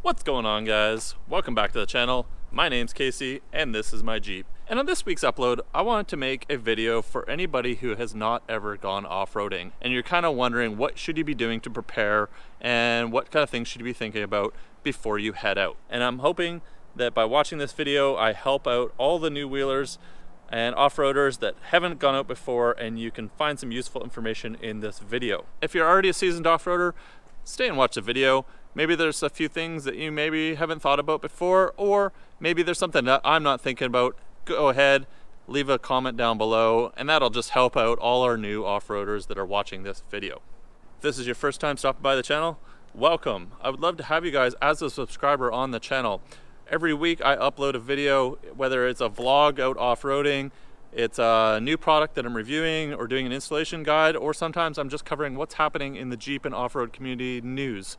What's going on, guys? Welcome back to the channel. My name's Casey and this is my Jeep. And on this week's upload, I wanted to make a video for anybody who has not ever gone off-roading and you're kind of wondering what should you be doing to prepare and what kind of things should you be thinking about before you head out. And I'm hoping that by watching this video, I help out all the new wheelers and off-roaders that haven't gone out before, and you can find some useful information in this video. If you're already a seasoned off-roader, stay and watch the video. Maybe there's a few things that you maybe haven't thought about before, or maybe there's something that I'm not thinking about. Go ahead, leave a comment down below, and that'll just help out all our new off-roaders that are watching this video. If this is your first time stopping by the channel, welcome. I would love to have you guys as a subscriber on the channel. Every week I upload a video, whether it's a vlog out off-roading, it's a new product that I'm reviewing or doing an installation guide, or sometimes I'm just covering what's happening in the Jeep and off-road community news.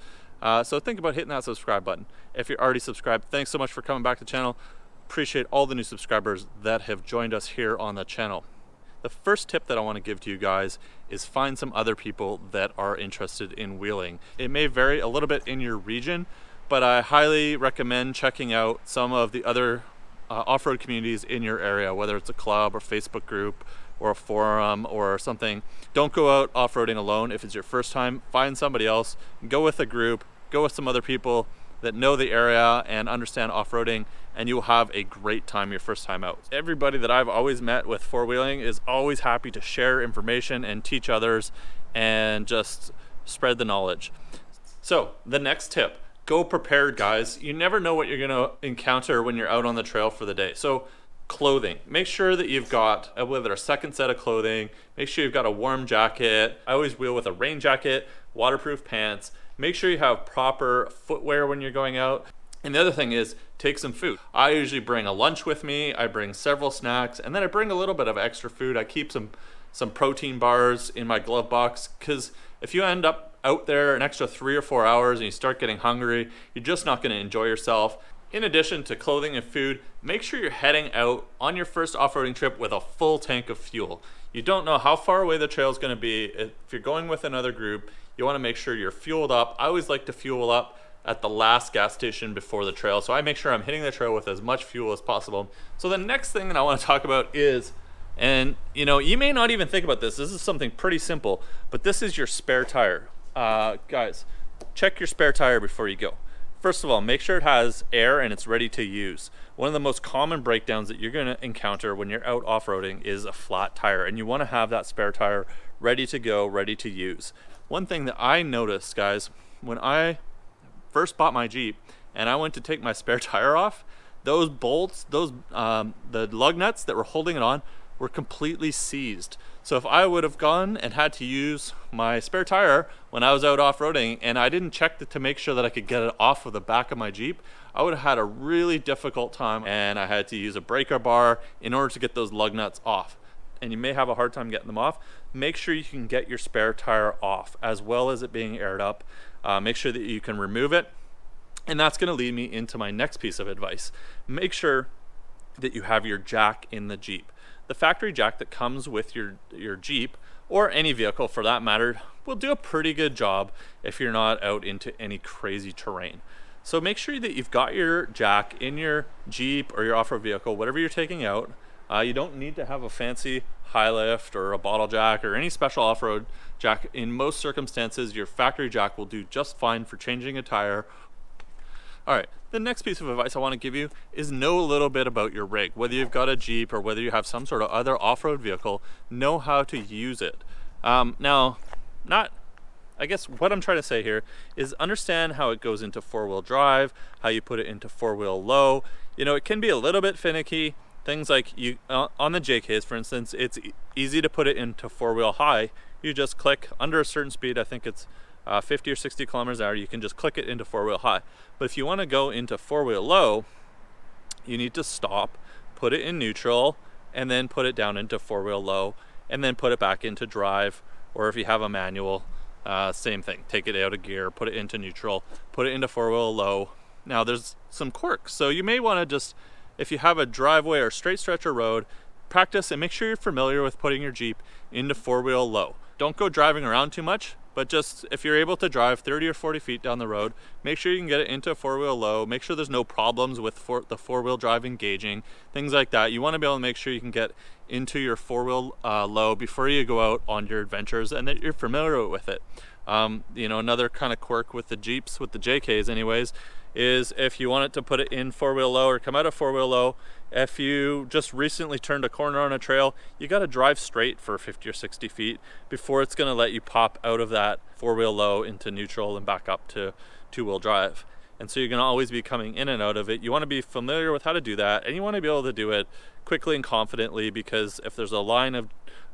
So think about hitting that subscribe button. If you're already subscribed, thanks so much for coming back to the channel. Appreciate all the new subscribers that have joined us here on the channel. The first tip that I want to give to you guys is find some other people that are interested in wheeling. It may vary a little bit in your region, but I highly recommend checking out some of the other off-road communities in your area, whether it's a club or Facebook group or a forum or something. Don't go out off-roading alone. If it's your first time, find somebody else, go with a group, go with some other people that know the area and understand off-roading, and you will have a great time your first time out. Everybody that I've always met with four-wheeling is always happy to share information and teach others and just spread the knowledge. So the next tip, go prepared, guys. You never know what you're gonna encounter when you're out on the trail for the day. So clothing, make sure that you've got whether a second set of clothing, make sure you've got a warm jacket. I always wheel with a rain jacket, waterproof pants. Make sure you have proper footwear when you're going out. And the other thing is, take some food. I usually bring a lunch with me, I bring several snacks, and then I bring a little bit of extra food. I keep some protein bars in my glove box, because if you end up out there an extra 3 or 4 hours and you start getting hungry, you're just not going to enjoy yourself. In addition to clothing and food, make sure you're heading out on your first off-roading trip with a full tank of fuel. You don't know how far away the trail is going to be. If you're going with another group, you want to make sure you're fueled up. I always like to fuel up at the last gas station before the trail, so I make sure I'm hitting the trail with as much fuel as possible. So the next thing that I want to talk about is, and you know, you may not even think about this is something pretty simple, but this is your spare tire. Guys, check your spare tire before you go. First of all, make sure it has air and it's ready to use. One of the most common breakdowns that you're going to encounter when you're out off-roading is a flat tire, and you want to have that spare tire ready to go, ready to use. One thing that I noticed, guys, when I first bought my Jeep and I went to take my spare tire off, those bolts, the lug nuts that were holding it on were completely seized. So if I would have gone and had to use my spare tire when I was out off-roading and I didn't check to make sure that I could get it off of the back of my Jeep, I would have had a really difficult time, and I had to use a breaker bar in order to get those lug nuts off. And you may have a hard time getting them off. Make sure you can get your spare tire off as well as it being aired up. Make sure that you can remove it. And that's going to lead me into my next piece of advice. Make sure that you have your jack in the Jeep. The factory jack that comes with your Jeep, or any vehicle for that matter, will do a pretty good job if you're not out into any crazy terrain. So make sure that you've got your jack in your Jeep or your off-road vehicle, whatever you're taking out. You don't need to have a fancy high lift or a bottle jack or any special off-road jack. In most circumstances, your factory jack will do just fine for changing a tire. All right, the next piece of advice I want to give you is know a little bit about your rig. Whether you've got a Jeep or whether you have some sort of other off-road vehicle, know how to use it. I guess what I'm trying to say here is understand how it goes into four-wheel drive, how you put it into four-wheel low. You know, it can be a little bit finicky. Things like on the JKs, for instance, it's easy to put it into four-wheel high. You just click under a certain speed. I think it's 50 or 60 kilometers an hour. You can just click it into four-wheel high. But if you want to go into four-wheel low, you need to stop, put it in neutral, and then put it down into four-wheel low, and then put it back into drive. Or if you have a manual, same thing. Take it out of gear, put it into neutral, put it into four-wheel low. Now there's some quirks. So you may want to just, if you have a driveway or straight stretch of road, practice and make sure you're familiar with putting your Jeep into four-wheel low. Don't go driving around too much. but just if you're able to drive 30 or 40 feet down the road, make sure you can get it into four-wheel low. Make sure there's no problems with the four-wheel drive engaging, things like that. You want to be able to make sure you can get into your four-wheel low before you go out on your adventures, and that you're familiar with it. You know, another kind of quirk with the Jeeps, with the JKs anyways, is if you want it to put it in four-wheel low or come out of four-wheel low, if you just recently turned a corner on a trail, you got to drive straight for 50 or 60 feet before it's going to let you pop out of that four-wheel low into neutral and back up to two-wheel drive. And so you're going to always be coming in and out of it. You want to be familiar with how to do that, and you want to be able to do it quickly and confidently, because if there's a line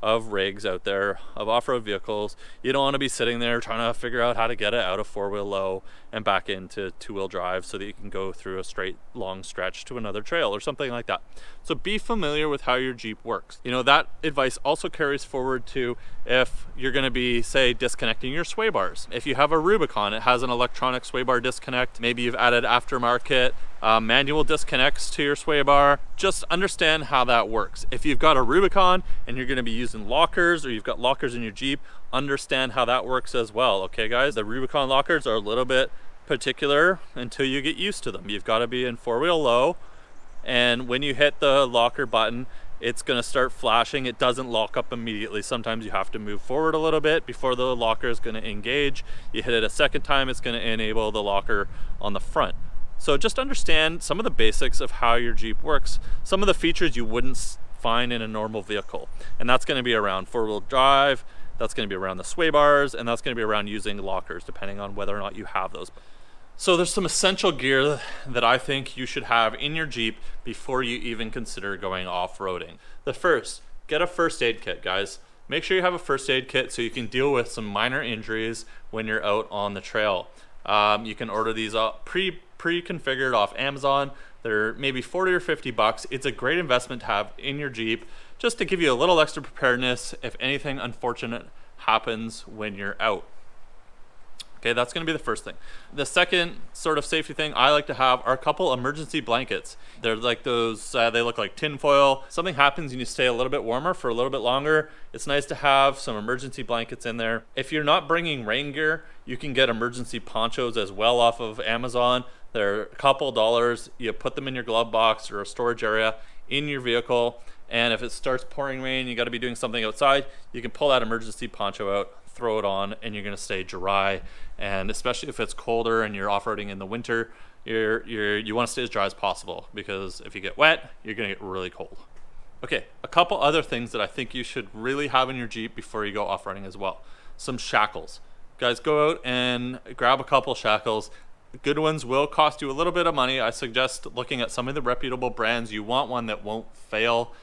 of rigs out there, of off-road vehicles, you don't want to be sitting there trying to figure out how to get it out of four-wheel low and back into two-wheel drive so that you can go through a straight long stretch to another trail or something like that. So be familiar with how your Jeep works. You know, that advice also carries forward to if you're going to be, say, disconnecting your sway bars. If you have a Rubicon, it has an electronic sway bar disconnect. Maybe you've added aftermarket manual disconnects to your sway bar. Just understand how that works. If you've got a Rubicon and you're going to be using lockers, or you've got lockers in your Jeep, understand how that works as well. Okay guys, the Rubicon lockers are a little bit particular until you get used to them. You've got to be in four-wheel low, and when you hit the locker button, it's going to start flashing. It doesn't lock up immediately. Sometimes you have to move forward a little bit before the locker is going to engage. You hit it a second time, it's going to enable the locker on the front. So just understand some of the basics of how your Jeep works, some of the features you wouldn't find in a normal vehicle. And that's going to be around four-wheel drive, that's going to be around the sway bars, and that's going to be around using lockers, depending on whether or not you have those. So there's some essential gear that I think you should have in your Jeep before you even consider going off-roading. The first, get a first aid kit, guys. Make sure you have a first aid kit so you can deal with some minor injuries when you're out on the trail. You can order these pre-configured off Amazon. They're maybe 40 or 50 bucks. It's a great investment to have in your Jeep, just to give you a little extra preparedness if anything unfortunate happens when you're out. Okay, that's going to be the first thing. The second sort of safety thing I like to have are a couple emergency blankets. They're like those, they look like tin foil. Something happens and you stay a little bit warmer for a little bit longer. It's nice to have some emergency blankets in there. If you're not bringing rain gear, you can get emergency ponchos as well off of Amazon. They're a couple dollars. You put them in your glove box or a storage area in your vehicle. And if it starts pouring rain, you got to be doing something outside, you can pull that emergency poncho out, throw it on, and you're going to stay dry. And especially if it's colder and you're off-roading in the winter, you want to stay as dry as possible, because if you get wet, you're going to get really cold. Okay, a couple other things that I think you should really have in your Jeep before you go off-roading as well. Some shackles. Guys, go out and grab a couple shackles. Good ones will cost you a little bit of money. I suggest looking at some of the reputable brands. You want one that won't fail,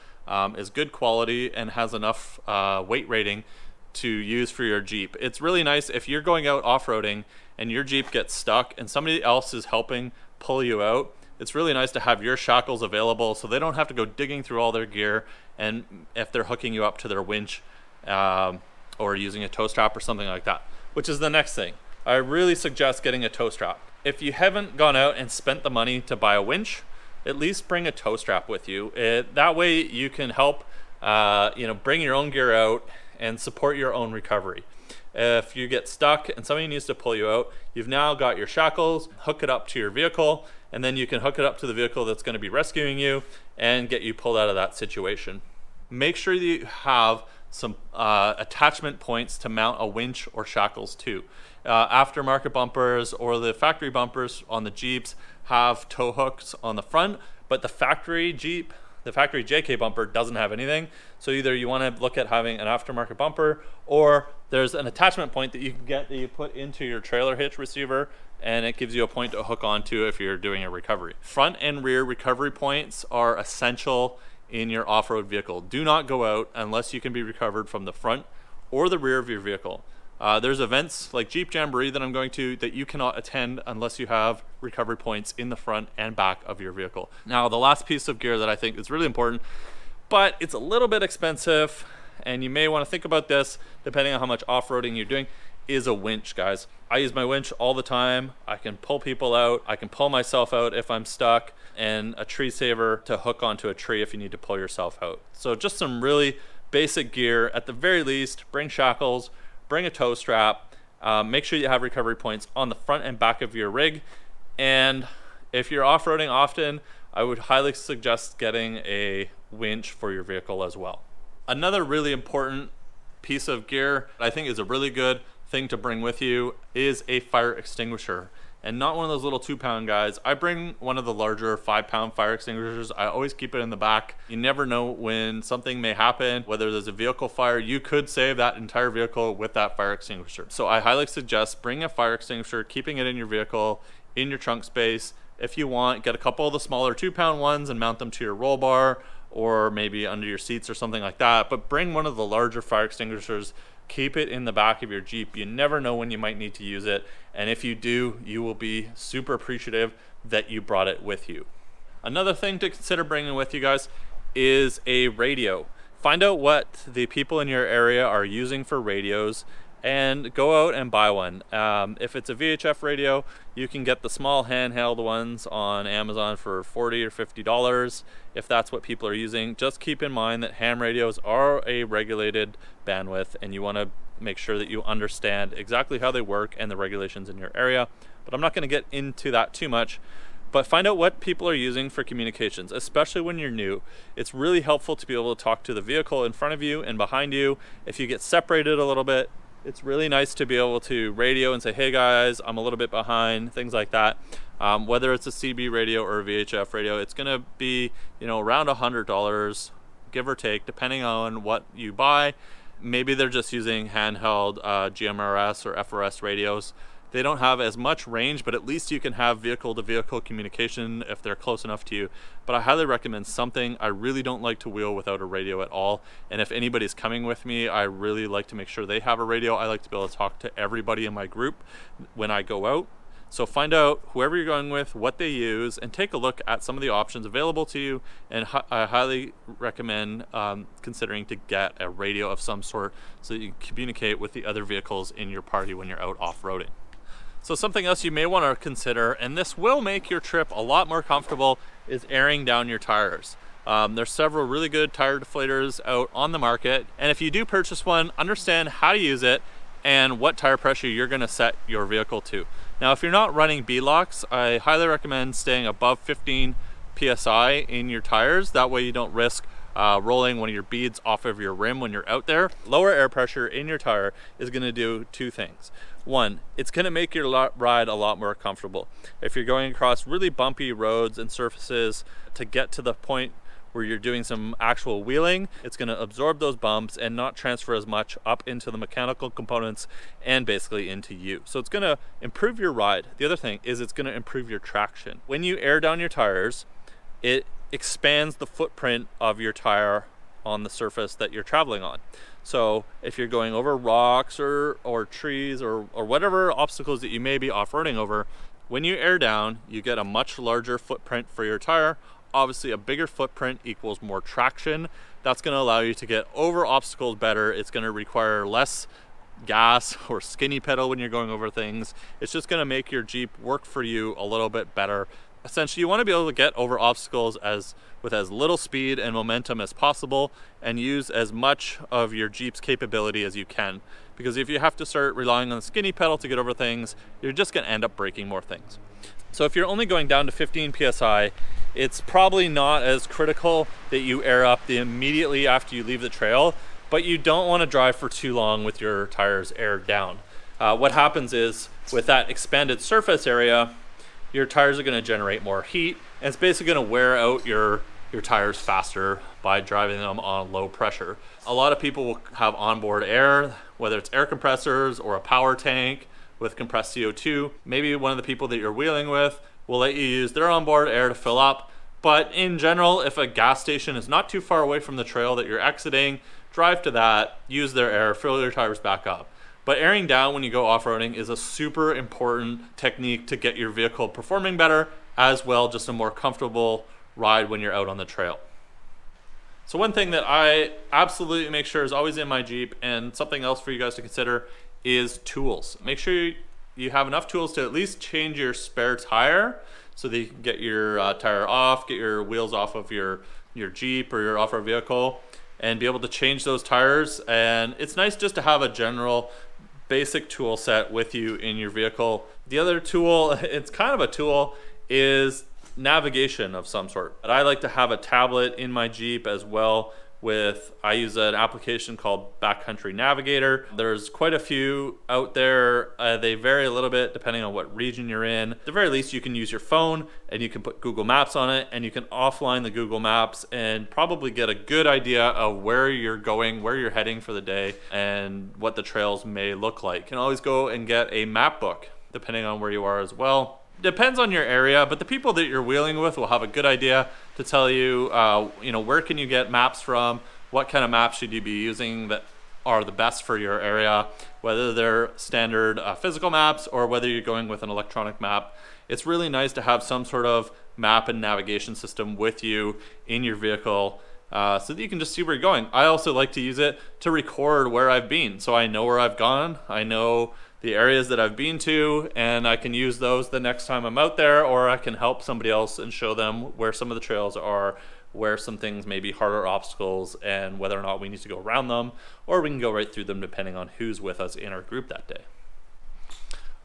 is good quality, and has enough weight rating to use for your Jeep. It's really nice if you're going out off-roading and your Jeep gets stuck and somebody else is helping pull you out. It's really nice to have your shackles available so they don't have to go digging through all their gear, and if they're hooking you up to their winch or using a tow strap or something like that, which is the next thing. I really suggest getting a tow strap. If you haven't gone out and spent the money to buy a winch, at least bring a tow strap with you. That way you can help bring your own gear out and support your own recovery. If you get stuck and somebody needs to pull you out, you've now got your shackles, hook it up to your vehicle, and then you can hook it up to the vehicle that's going to be rescuing you and get you pulled out of that situation. Make sure that you have some attachment points to mount a winch or shackles to. Aftermarket bumpers or the factory bumpers on the Jeeps have tow hooks on the front, but the factory Jeep, the factory JK bumper doesn't have anything. So either you want to look at having an aftermarket bumper, or there's an attachment point that you can get that you put into your trailer hitch receiver, and it gives you a point to hook onto if you're doing a recovery. Front and rear recovery points are essential in your off-road vehicle. Do not go out unless you can be recovered from the front or the rear of your vehicle. There's events like Jeep Jamboree that I'm going to that you cannot attend unless you have recovery points in the front and back of your vehicle. Now, the last piece of gear that I think is really important, but it's a little bit expensive, and you may want to think about this depending on how much off-roading you're doing, is a winch, guys. I use my winch all the time. I can pull people out. I can pull myself out if I'm stuck, and a tree saver to hook onto a tree if you need to pull yourself out. So just some really basic gear. At the very least, bring shackles, bring a tow strap, Make sure you have recovery points on the front and back of your rig. And if you're off-roading often, I would highly suggest getting a winch for your vehicle as well. Another really important piece of gear I think is a really good thing to bring with you is a fire extinguisher, and not one of those little 2-pound guys. I bring one of the larger 5-pound fire extinguishers. I always keep it in the back. You never know when something may happen, whether there's a vehicle fire. You could save that entire vehicle with that fire extinguisher. So I highly suggest bringing a fire extinguisher, keeping it in your vehicle, in your trunk space. If you want, get a couple of the smaller 2-pound ones and mount them to your roll bar, or maybe under your seats or something like that. But bring one of the larger fire extinguishers. Keep it in the back of your Jeep. You never know when you might need to use it. And if you do, you will be super appreciative that you brought it with you. Another thing to consider bringing with you guys is a radio. Find out what the people in your area are using for radios and go out and buy one. If it's a VHF radio, you can get the small handheld ones on Amazon for $40 or $50 if that's what people are using. Just keep in mind that ham radios are a regulated bandwidth, and you want to make sure that you understand exactly how they work and the regulations in your area. But I'm not going to get into that too much. But find out what people are using for communications, especially when you're new. It's really helpful to be able to talk to the vehicle in front of you and behind you. If you get separated a little bit, it's really nice to be able to radio and say, hey guys, I'm a little bit behind, things like that. Whether it's a CB radio or a VHF radio, it's gonna be, around $100, give or take, depending on what you buy. Maybe they're just using handheld GMRS or FRS radios. They don't have as much range, but at least you can have vehicle-to-vehicle communication if they're close enough to you. But I highly recommend something. I really don't like to wheel without a radio at all. And if anybody's coming with me, I really like to make sure they have a radio. I like to be able to talk to everybody in my group when I go out. So find out whoever you're going with, what they use, and take a look at some of the options available to you. And I highly recommend considering to get a radio of some sort so that you can communicate with the other vehicles in your party when you're out off-roading. So something else you may want to consider, and this will make your trip a lot more comfortable, is airing down your tires. There's several really good tire deflators out on the market, and if you do purchase one, understand how to use it and what tire pressure you're going to set your vehicle to. Now, if you're not running B-locks, I highly recommend staying above 15 PSI in your tires. That way you don't risk rolling one of your beads off of your rim when you're out there. Lower air pressure in your tire is going to do two things. One, it's going to make your ride a lot more comfortable. If you're going across really bumpy roads and surfaces to get to the point where you're doing some actual wheeling, it's going to absorb those bumps and not transfer as much up into the mechanical components and basically into you. So it's going to improve your ride. The other thing is it's going to improve your traction. When you air down your tires, it expands the footprint of your tire on the surface that you're traveling on. So if you're going over rocks or trees or whatever obstacles that you may be off-roading over, when you air down, you get a much larger footprint for your tire. Obviously, a bigger footprint equals more traction. That's going to allow you to get over obstacles better. It's going to require less gas or skinny pedal when you're going over things. It's just going to make your Jeep work for you a little bit better. Essentially, you want to be able to get over obstacles with as little speed and momentum as possible and use as much of your Jeep's capability as you can. Because if you have to start relying on the skinny pedal to get over things, you're just going to end up breaking more things. So if you're only going down to 15 PSI, it's probably not as critical that you air up immediately after you leave the trail, but you don't want to drive for too long with your tires aired down. What happens is with that expanded surface area, your tires are going to generate more heat, and it's basically going to wear out your tires faster by driving them on low pressure. A lot of people will have onboard air, whether it's air compressors or a power tank with compressed CO2. Maybe one of the people that you're wheeling with will let you use their onboard air to fill up. But in general, if a gas station is not too far away from the trail that you're exiting, drive to that, use their air, fill your tires back up. But airing down when you go off-roading is a super important technique to get your vehicle performing better, as well just a more comfortable ride when you're out on the trail. So one thing that I absolutely make sure is always in my Jeep, and something else for you guys to consider, is tools. Make sure you have enough tools to at least change your spare tire so that you can get your tire off, get your wheels off of your Jeep or your off-road vehicle, and be able to change those tires. And it's nice just to have a general basic tool set with you in your vehicle. The other tool, it's kind of a tool, is navigation of some sort. But I like to have a tablet in my Jeep as well. I use an application called Backcountry Navigator. There's quite a few out there. They vary a little bit depending on what region you're in. At the very least, you can use your phone and you can put Google Maps on it, and you can offline the Google Maps and probably get a good idea of where you're going, where you're heading for the day, and what the trails may look like. You can always go and get a map book depending on where you are as well. Depends on your area, but the people that you're wheeling with will have a good idea to tell you, where can you get maps from, what kind of maps should you be using that are the best for your area, whether they're standard physical maps or whether you're going with an electronic map. It's really nice to have some sort of map and navigation system with you in your vehicle so that you can just see where you're going. I also like to use it to record where I've been, so I know where I've gone, I know the areas that I've been to, and I can use those the next time I'm out there, or I can help somebody else and show them where some of the trails are, where some things may be harder obstacles, and whether or not we need to go around them, or we can go right through them depending on who's with us in our group that day.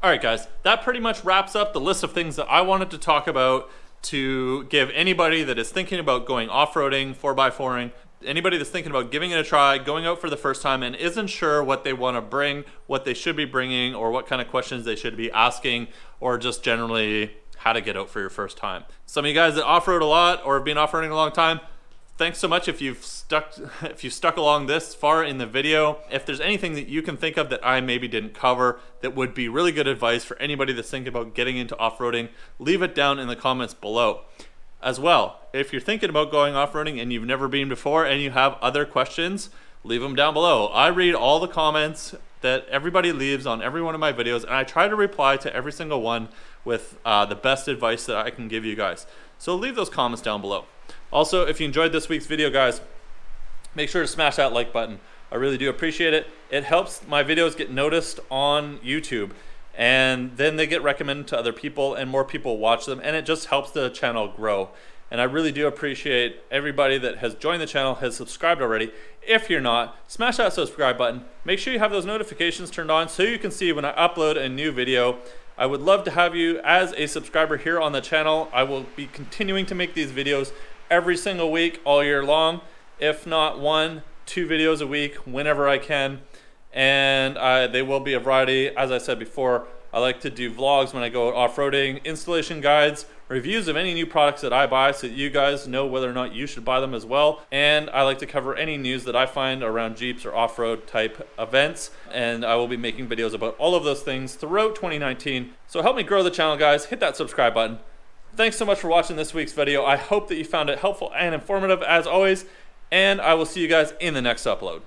All right, guys, that pretty much wraps up the list of things that I wanted to talk about to give anybody that is thinking about going off-roading, 4x4ing, anybody that's thinking about giving it a try, going out for the first time and isn't sure what they want to bring, what they should be bringing, or what kind of questions they should be asking, or just generally how to get out for your first time. Some of you guys that off-road a lot or have been off-roading a long time, thanks so much if you've stuck along this far in the video. If there's anything that you can think of that I maybe didn't cover that would be really good advice for anybody that's thinking about getting into off-roading, leave it down in the comments below. As well, if you're thinking about going off-roading and you've never been before and you have other questions, leave them down below. I read all the comments that everybody leaves on every one of my videos, and I try to reply to every single one with the best advice that I can give you guys. So leave those comments down below. Also, if you enjoyed this week's video, guys, make sure to smash that like button. I really do appreciate it. It helps my videos get noticed on YouTube, and then they get recommended to other people and more people watch them, and it just helps the channel grow. And I really do appreciate everybody that has joined the channel, has subscribed already. If you're not, smash that subscribe button. Make sure you have those notifications turned on so you can see when I upload a new video. I would love to have you as a subscriber here on the channel. I will be continuing to make these videos every single week all year long, if not 1-2 videos a week whenever I can. And they will be a variety. As I said before, I like to do vlogs when I go off-roading, installation guides, reviews of any new products that I buy so that you guys know whether or not you should buy them as well. And I like to cover any news that I find around Jeeps or off-road type events. And I will be making videos about all of those things throughout 2019. So help me grow the channel, guys. Hit that subscribe button. Thanks so much for watching this week's video. I hope that you found it helpful and informative as always. And I will see you guys in the next upload.